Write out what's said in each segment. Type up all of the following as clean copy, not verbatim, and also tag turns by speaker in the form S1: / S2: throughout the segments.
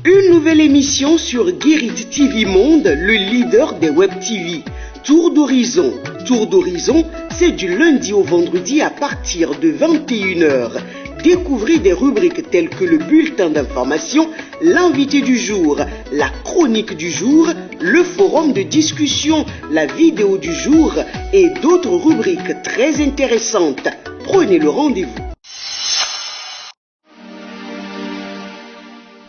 S1: Une nouvelle émission sur Guérit TV Monde, le leader des Web TV. Tour d'horizon. Tour d'horizon, c'est du lundi au vendredi à partir de 21h. Découvrez des rubriques telles que le bulletin d'information, l'invité du jour, la chronique du jour, le forum de discussion, la vidéo du jour et d'autres rubriques très intéressantes. Prenez le rendez-vous.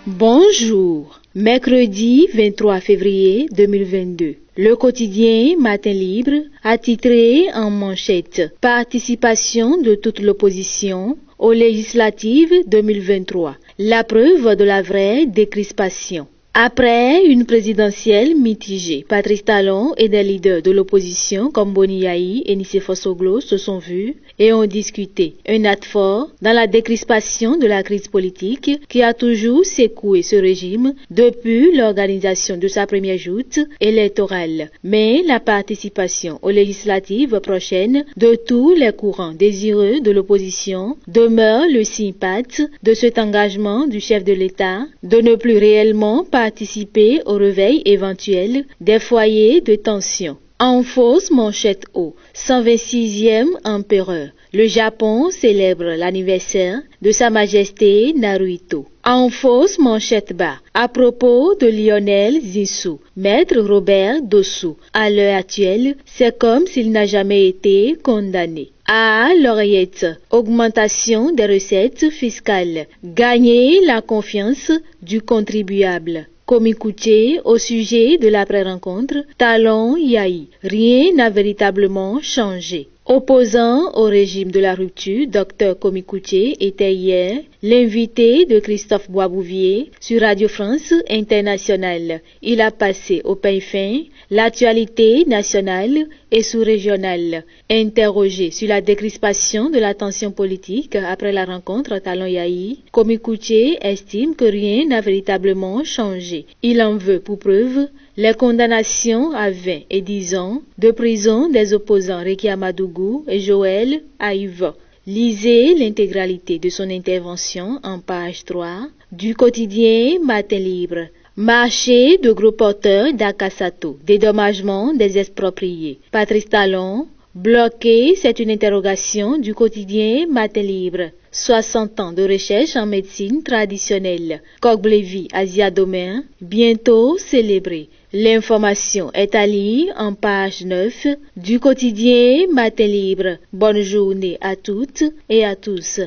S2: Bonjour, mercredi 23 février 2022. Le quotidien Matin Libre a titré en manchette « Participation de toute l'opposition aux législatives 2023, la preuve de la vraie décrispation ». Après une présidentielle mitigée, Patrice Talon et des leaders de l'opposition comme Boni Yayi et Nicéphore Soglo se sont vus et ont discuté. Un acte fort dans la décrispation de la crise politique qui a toujours secoué ce régime depuis l'organisation de sa première joute électorale. Mais la participation aux législatives prochaines de tous les courants désireux de l'opposition demeure le signe patte de cet engagement du chef de l'État de ne plus réellement participer au réveil éventuel des foyers de tension. En fausse manchette haut, 126e empereur, le Japon célèbre l'anniversaire de Sa Majesté Naruhito. En fausse manchette bas, à propos de Lionel Zinsou, Maître Robert Dossou, à l'heure actuelle, c'est comme s'il n'a jamais été condamné. À l'oreillette, augmentation des recettes fiscales, gagner la confiance du contribuable. Komikuché au sujet de l'après-rencontre, Talon Yayi, rien n'a véritablement changé. Opposant au régime de la rupture, Dr Komikuché était hier l'invité de Christophe Boisbouvier sur Radio France Internationale. Il a passé au pain fin l'actualité nationale et sous-régionale. Interrogé sur la décrispation de la tension politique après la rencontre Talon Yayi, Komikuché estime que rien n'a véritablement changé. Il en veut pour preuve les condamnations à 20 et 10 ans de prison des opposants Reki Amadougou et Joël Aïva. Lisez l'intégralité de son intervention en page 3 du quotidien Matin Libre. Marché de gros porteurs d'Akasato, dédommagement des expropriés. Patrice Talon, bloqué, c'est une interrogation du quotidien Matin Libre. 60 ans de recherche en médecine traditionnelle. Kogblevi Asia Domain, bientôt célébré. L'information est à lire en page 9 du quotidien Matin Libre. Bonne journée à toutes et à tous.